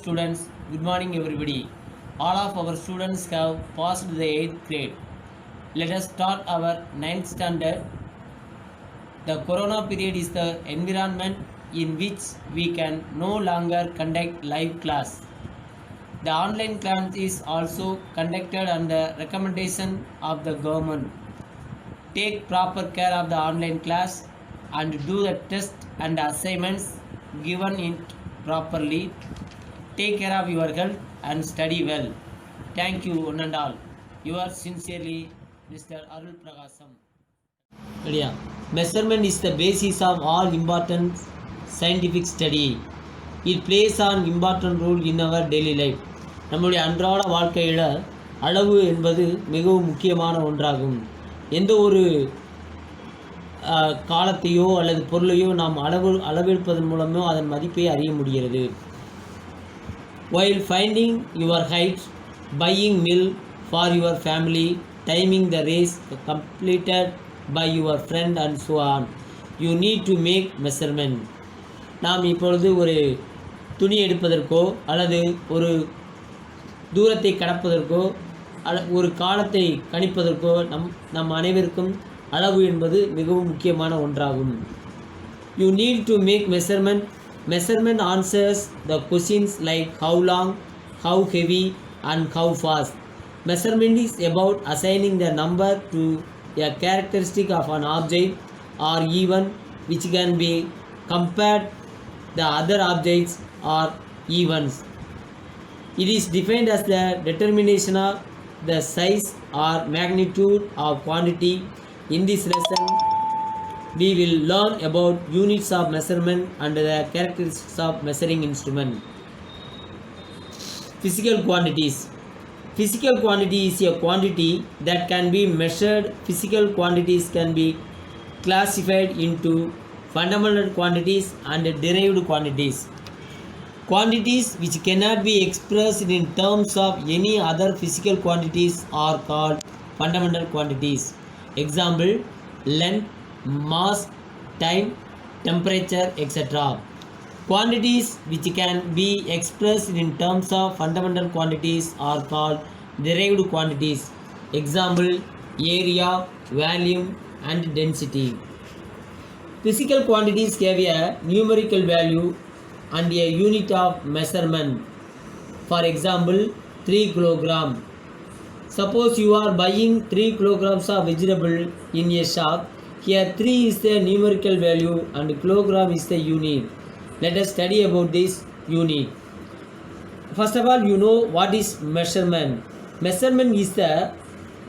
students, good morning everybody. All of our students have passed the 8th grade. Let us start our 9th standard. The corona period is the environment in which we can no longer conduct live class. The online class is also conducted under recommendation of the government. Take proper care of the online class and do the test and assignments given it properly. Take care of your health and study well. Thank you one and all. Yours sincerely, Mr. Arul Prakasam. Measurement is the basis of all important scientific study. It plays an important role in our daily life. நம்முடைய அன்றாட வாழ்க்கையில் அளவு என்பது மிகவும் முக்கியமான ஒன்றாகும். எந்த ஒரு காலத்தையோ அல்லது பொருளையோ நாம் அளவெடுப்பதன் மூலமோ அதன் மதிப்பை அறிய முடிகிறது. While finding your height, buying milk for your family, timing the race completed by your friend and so on, you need to make measurement. நாம் இப்பொழுது ஒரு துணி எடுப்பதற்கோ அல்லது ஒரு தூரத்தை கடப்பதற்கோ ஒரு காலத்தை கணிப்பதற்கோ நம் அனைவருக்கும் அளவு என்பது மிகவும் முக்கியமான ஒன்றாகும். You need to make measurement. Measurement answers the questions like how long, how heavy and how fast. Measurement is about assigning the number to a characteristic of an object or even which can be compared the other objects or events. It is defined as the determination of the size or magnitude of quantity. In this lesson, we will learn about units of measurement and the characteristics of measuring instrument. Physical quantities. Physical quantity is a quantity that can be measured. Physical quantities can be classified into fundamental quantities and derived quantities. Quantities which cannot be expressed in terms of any other physical quantities are called fundamental quantities. Example: length, mass, time, temperature, etc. Quantities which can be expressed in terms of fundamental quantities are called derived quantities. Example: area, volume and density. Physical quantities have a numerical value and a unit of measurement. For example, 3 kilogram. Suppose you are buying 3 kilograms of vegetable in a shop. Here 3 is the numerical value and kilogram is the unit. Let us study about this unit. First of all, you know what is measurement. Measurement is the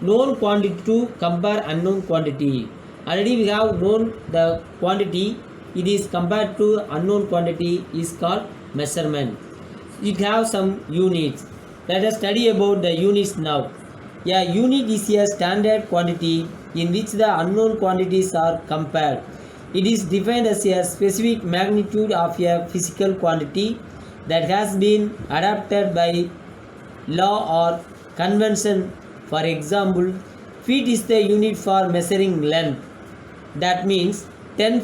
known quantity to compare unknown quantity. Already we have known the quantity. It is compared to unknown quantity is called measurement. It has some units. Let us study about the units now. A unit is a standard quantity in which the unknown quantities are compared. It is defined as a specific magnitude of a physical quantity that has been adapted by law or convention. For example, feet is the unit for measuring length. That means 10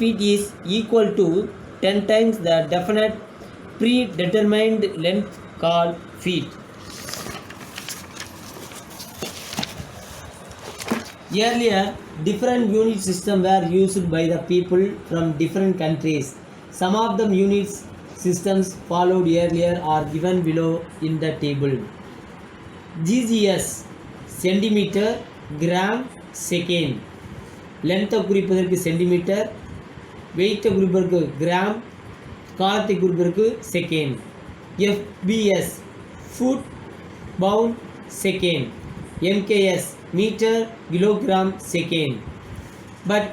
feet is equal to 10 times the definite predetermined length called feet. Earlier, different unit systems were used by the people from different countries. Some of the unit systems followed earlier are given below in the table. GGS, centimeter, gram, second. Length குறிப்பதற்கு centimetre, weight குறிப்பதற்கு gram, காலத்தை குறிப்பதற்கு second. FBS, foot, pound, second. MKS, meter, kilogram, second. But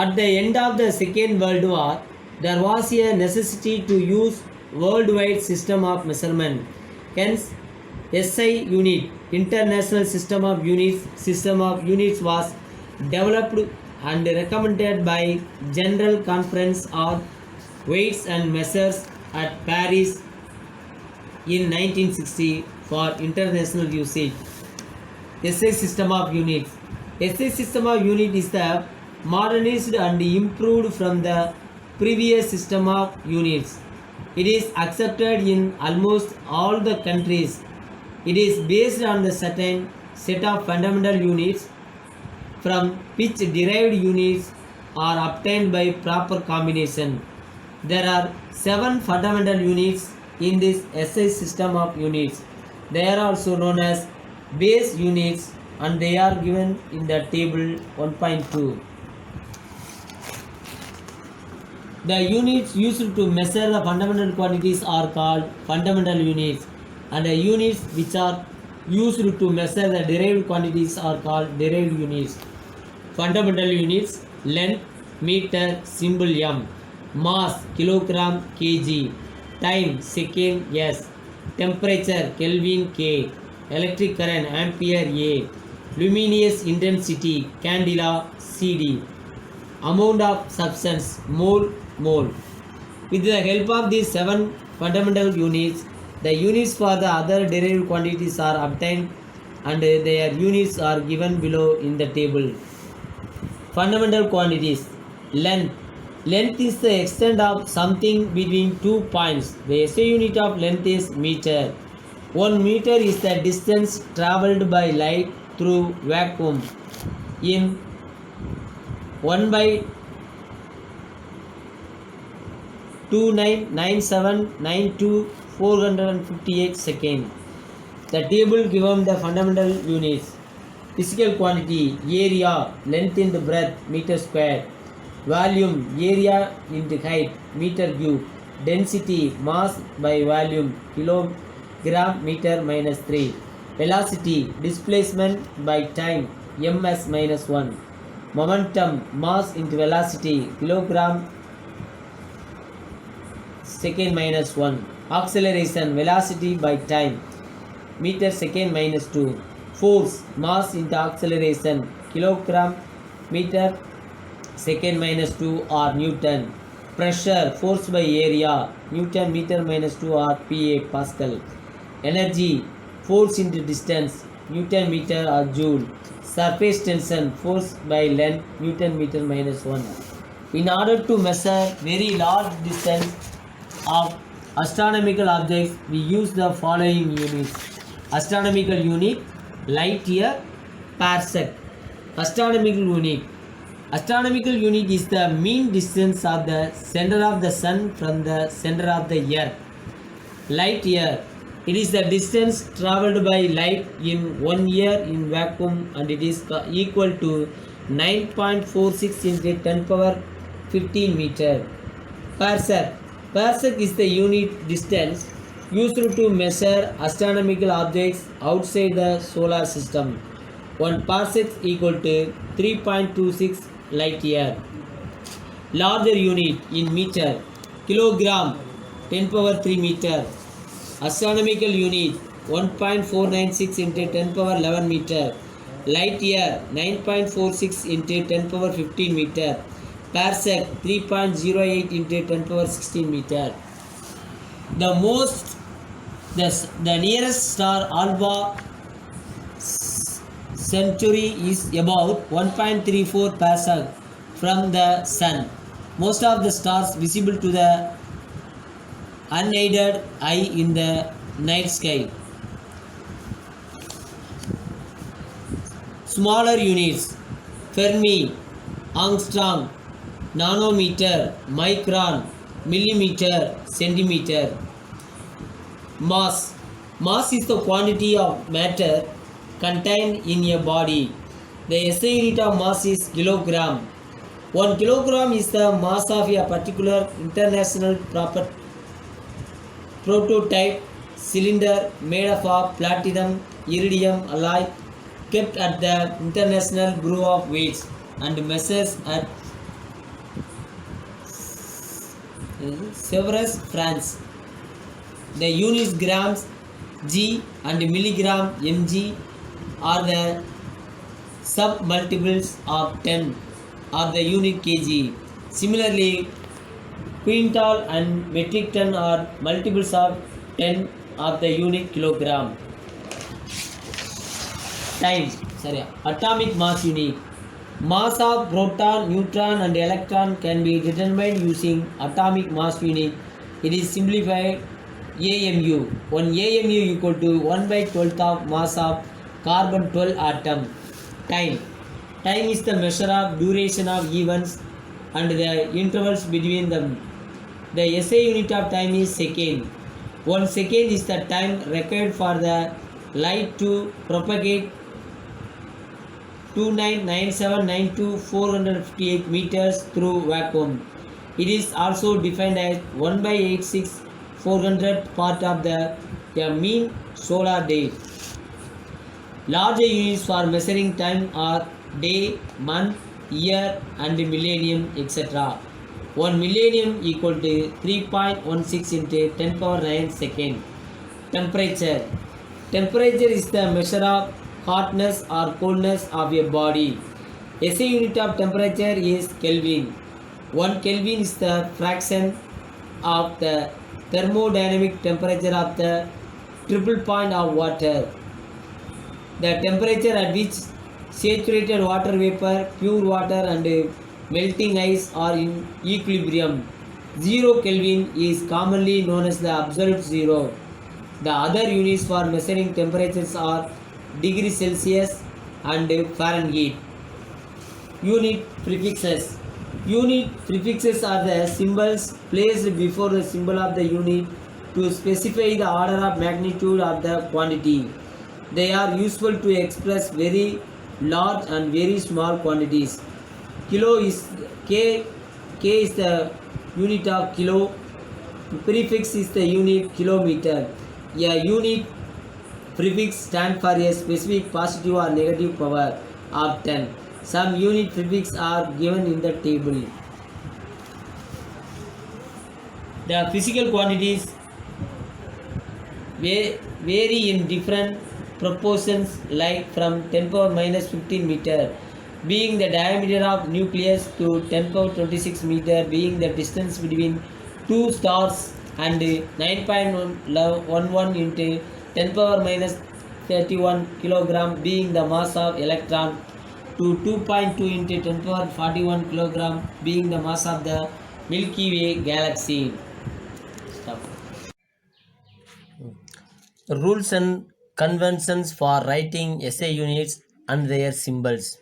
at the end of the Second World War, there was a necessity to use worldwide system of measurement. Hence, SI unit, International System of Units was developed and recommended by General Conference on Weights and Measures at Paris in 1960 for international usage. SI system of units. SI system of unit is the modernized and improved from the previous system of units. It is accepted in almost all the countries. It is based on the certain set of fundamental units from which derived units are obtained by proper combination. There are 7 fundamental units in this SI system of units. They are also known as base units and they are given in the table 1.2. The units used to measure the fundamental quantities are called fundamental units, and the units which are used to measure the derived quantities are called derived units. Fundamental units: length, meter, symbol m; mass, kilogram, kg; time, second, s; temperature, Kelvin, k; electric current, ampere, a; luminous intensity, candela, cd; amount of substance, mole, mole. With the help of these 7 fundamental units, the units for the other derived quantities are obtained and their units are given below in the table. Fundamental quantities. Length. Length is the extent of something between 2 points. The SI unit of length is meter. 1 meter is the distance travelled by light through vacuum in 1 by 299792 seconds. The table given the fundamental units. Physical quantity, area, length into breadth, meter square; volume, area into height, meter cube; density, mass by volume, kilogram meter minus 3; velocity, displacement by time, ms minus 1; momentum, mass into velocity, kilogram second minus 1; acceleration, velocity by time, meter second minus 2; force, mass into acceleration, kilogram meter second minus 2 or Newton; pressure, force by area, Newton meter minus 2 or pa Pascal; energy, force into distance, Newton meter or joule; surface tension, force by length, Newton meter minus 1. In order to measure very large distance of astronomical objects, we use the following units. Astronomical unit, light year, parsec. Astronomical unit. Astronomical unit is the mean distance of the center of the sun from the center of the earth. Light year. It is the distance travelled by light in 1 year in vacuum, and it is equal to 9.46 into 10 power 15 meter. Parsec. Parsec is the unit distance used to measure astronomical objects outside the solar system. 1 parsec equal to 3.26 light year. Larger unit in meter, kilogram 10 power 3 meter. Astronomical unit 1.496 into 10 power 11 meter. Light year 9.46 into 10 power 15 meter. Parsec 3.08 into 10 power 16 meter. The nearest star Alpha Centauri is about 1.34 parsec from the sun. Most of the stars visible to the unaided eye in the night sky. Smaller units: Fermi, angstrom, nanometer, micron, millimeter, centimeter. Mass. Mass is the quantity of matter contained in a body. The SI unit of mass is kilogram. 1 kilogram is the mass of a particular international prototype cylinder made up of platinum iridium alloy, kept at the International Bureau of Weights and Measures at Sèvres, France. The units grams, G, and milligram, mg, are the sub-multiples of 10 of the unit kg. Similarly, quintal and metric ton are multiples of 10 of the unit kilogram. Time. Atomic mass unit. Mass of proton, neutron and electron can be determined using atomic mass unit It is simplified AMU. 1 AMU equal to 1 by 12th of mass of carbon 12 atom. Time. Time is the measure of duration of events and the intervals between them. The SI unit of time is second. 1 second is the time required for the light to propagate 299792 meters through vacuum. It is also defined as 1 by 86 400 part of the mean solar day. Larger units for measuring time are day, month, year and millennium, etc. 1 millennium equal to 3.16 into 10 power 9 second. Temperature. Temperature is the measure of hotness or coldness of a body. SI unit of temperature is Kelvin. 1 Kelvin is the fraction of the thermodynamic temperature of the triple point of water. The temperature at which saturated water vapor, pure water and melting ice are in equilibrium. 0 Kelvin is commonly known as the absolute zero. The other units for measuring temperatures are degree Celsius and Fahrenheit. Unit prefixes. Unit prefixes are the symbols placed before the symbol of the unit to specify the order of magnitude of the quantity. They are useful to express very large and very small quantities. Kilo is K is the unit of kilo. Prefix is the unit kilometer. A unit prefix stands for a specific positive or negative power of 10. Some unit prefixes are given in the table. The physical quantities vary in different proportions, like from 10 power minus 15 meter being the diameter of nucleus to 10 power 26 meter being the distance between two stars and 9.11 into 10 power minus 31 kilogram being the mass of electron to 2.2 into 10 power 41 kilogram being the mass of the Milky Way galaxy. Stop. Rules and conventions for writing SI units and their symbols.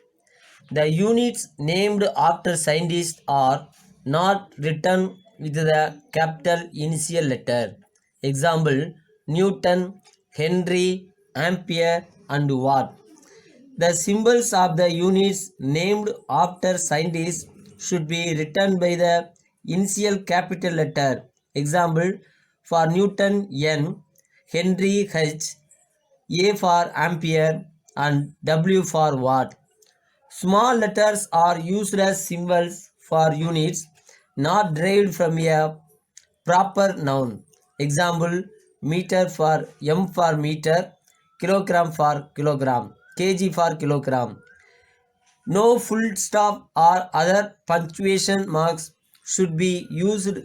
The units named after scientists are not written with the capital initial letter. Example: Newton, Henry, Ampere, and Watt. The symbols of the units named after scientists should be written by the initial capital letter. Example: for Newton N, Henry H, A for Ampere, and W for Watt. Small letters are used as symbols for units not derived from a proper noun. Example: meter for M for meter, kilogram for kilogram, kg for kilogram. No full stop or other punctuation marks should be used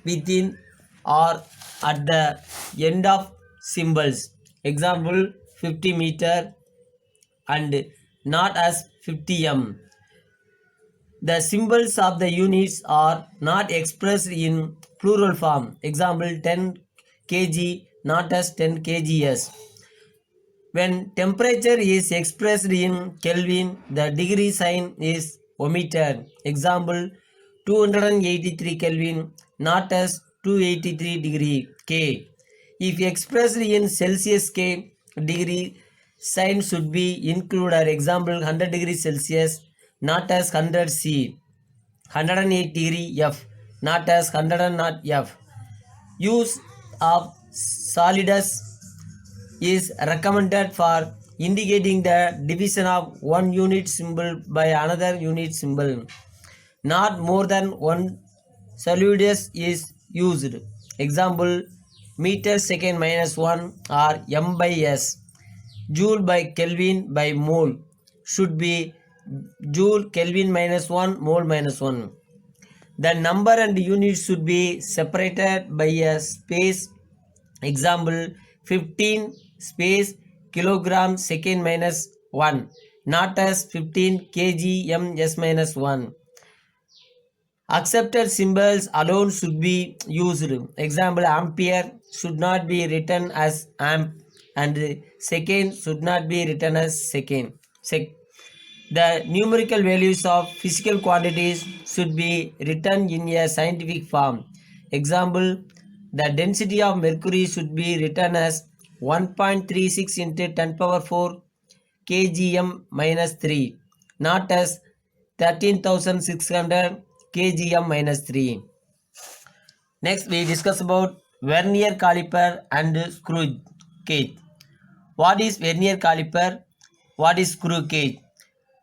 within or at the end of symbols. Example: 50 meter and not as 50m. The symbols of the units are not expressed in plural form. Example: 10 kg not as 10 kgs. When temperature is expressed in Kelvin, the degree sign is omitted. Example: 283 Kelvin not as 283 degree K. If expressed in Celsius K, degree sign should be included. Example: 100 degrees Celsius not as 100 C. 108 degree F not as 100 not F. Use of solidus is recommended for indicating the division of one unit symbol by another unit symbol. Not more than one solidus is used. Example: meter second minus 1 or m by s. Joule by Kelvin by mole should be joule Kelvin minus 1 mole minus 1. The number and units should be separated by a space. Example: 15 space kilogram second minus 1 not as 15 kg m s minus 1. Accepted symbols alone should be used. Example, ampere should not be written as amp and second should not be written as second. The numerical values of physical quantities should be written in a scientific form. Example, the density of mercury should be written as 1.36 into 10 power 4 kgm minus 3, not as 13,600 kgm minus 3. Next, we discuss about vernier caliper and screw gauge. What is vernier caliper? What is screw gauge?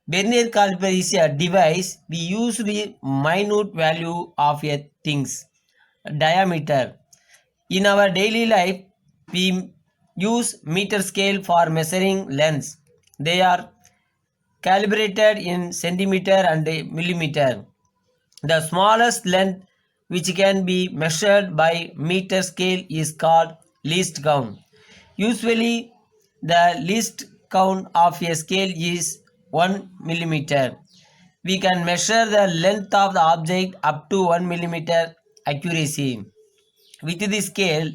Vernier caliper is a device we use the minute value of a thing's diameter. In our daily life, we use meter scale for measuring lengths. They are calibrated in centimeter and millimeter. The smallest length which can be measured by meter scale is called least count. Usually, the least count of a scale is 1 millimeter. We can measure the length of the object up to 1 millimeter accuracy. With this scale,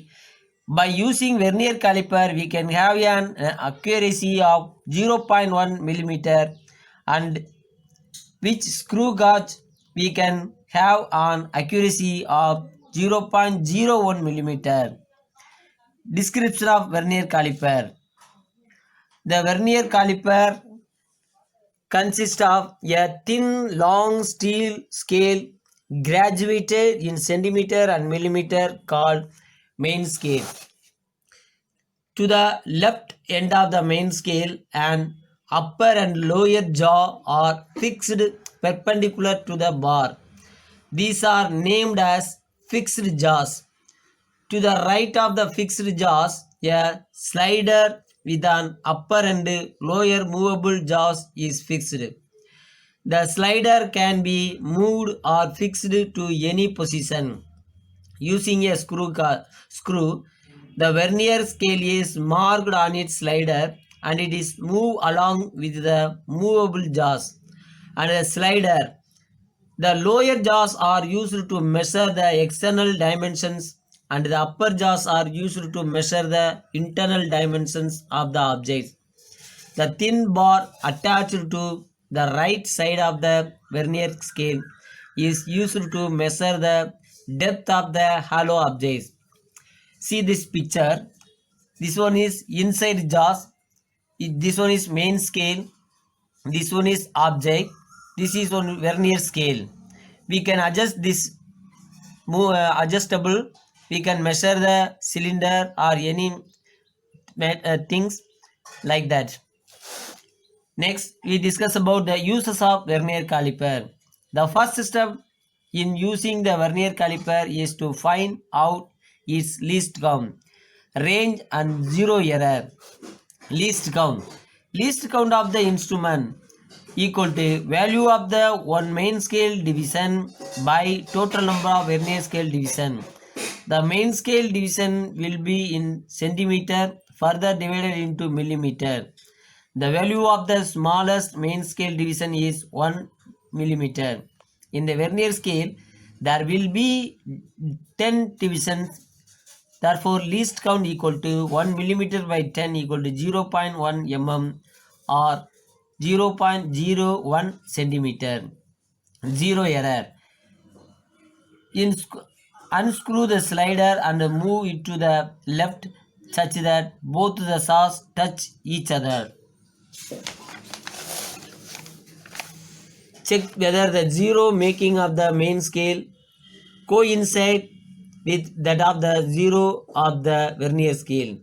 by using vernier caliper, we can have an accuracy of 0.1 millimeter, and which screw gauge we can have an accuracy of 0.01 millimeter. Description of vernier caliper. The vernier caliper consists of a thin, long steel scale graduated in centimeter and millimeter called main scale. To the left end of the main scale, an upper and lower jaw are fixed perpendicular to the bar. These are named as fixed jaws. To the right of the fixed jaws, a slider with an upper and lower movable jaws is fixed. The slider can be moved or fixed to any position. Using a screw, the vernier scale is marked on its slider and it is moved along with the movable jaws. And the slider, the lower jaws are used to measure the external dimensions and the upper jaws are used to measure the internal dimensions of the object. The thin bar attached to the right side of the vernier scale is used to measure the depth of the hollow objects. See this picture. This one is inside jaws. This one is main scale. This one is object. This is on vernier scale. We can adjust this adjustable. We can measure the cylinder or any things like that. Next, we discuss about the uses of vernier caliper. The first step in using the vernier caliper is to find out its least count, range and zero error. Least count. Least count of the instrument equal to value of the one main scale division by total number of vernier scale division. The main scale division will be in centimeter, further divided into millimeter. The value of the smallest main scale division is 1 millimeter. In the vernier scale, there will be 10 divisions. Therefore, least count equal to 1 millimeter by 10 equal to 0.1 mm or 0.01 centimeter. Zero error. Unscrew the slider and move it to the left such that both the saws touch each other. Check whether the zero making of the main scale coincide with that of the zero of the vernier scale.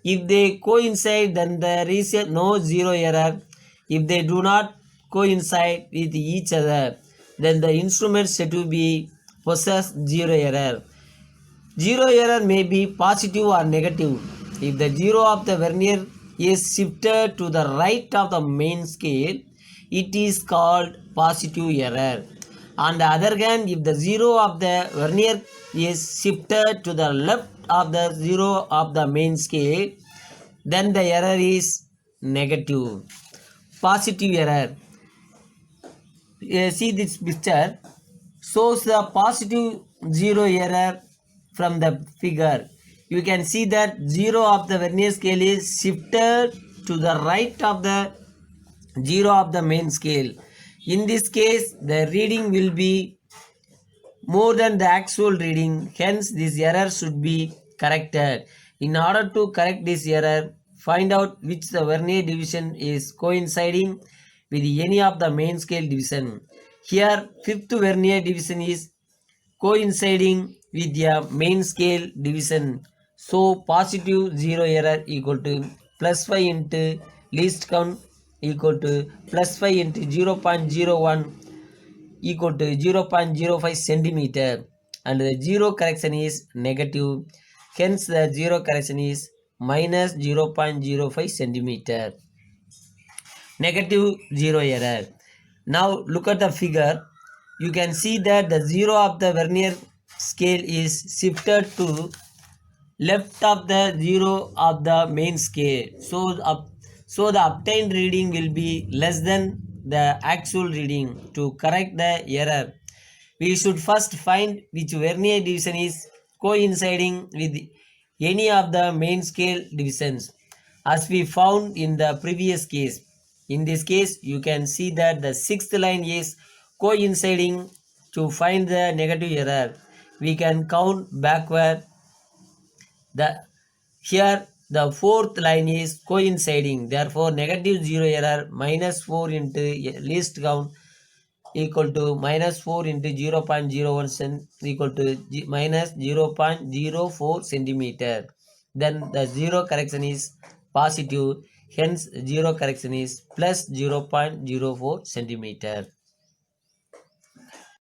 If they coincide, then there is no zero error. If they do not coincide with each other, then the instrument said to be possess zero error. Zero error may be positive or negative. If the zero of the vernier is shifted to the right of the main scale, it is called positive error. On the other hand, if the zero of the vernier is shifted to the left of the zero of the main scale, then the error is negative. Positive error. See this picture. shows the positive zero error from the figure. You can see that zero of the vernier scale is shifted to the right of the zero of the main scale. In this case, the reading will be more than the actual reading, hence this error should be corrected. In order to correct this error, find out which the vernier division is coinciding with any of the main scale division. Here, fifth vernier division is coinciding with the main scale division. So positive 0 error equal to plus 5 into least count equal to plus 5 into 0.01 equal to 0.05 centimeter, and the zero correction is negative, hence the zero correction is minus 0.05 centimeter. Negative zero error. Now look at the figure. You can see that the zero of the vernier scale is shifted to left of the zero of the main scale. So the obtained reading will be less than the actual reading. To correct the error, we should first find which vernier division is coinciding with any of the main scale divisions, as we found in the previous case. In this case, you can see that the sixth line is coinciding. To find the negative error, we can count backward. Here the fourth line is coinciding, therefore negative 0 error minus 4 into least count equal to minus 4 into 0.01 equal to minus 0.04 centimeter. Then the zero correction is positive, hence zero correction is plus 0.04 centimeter.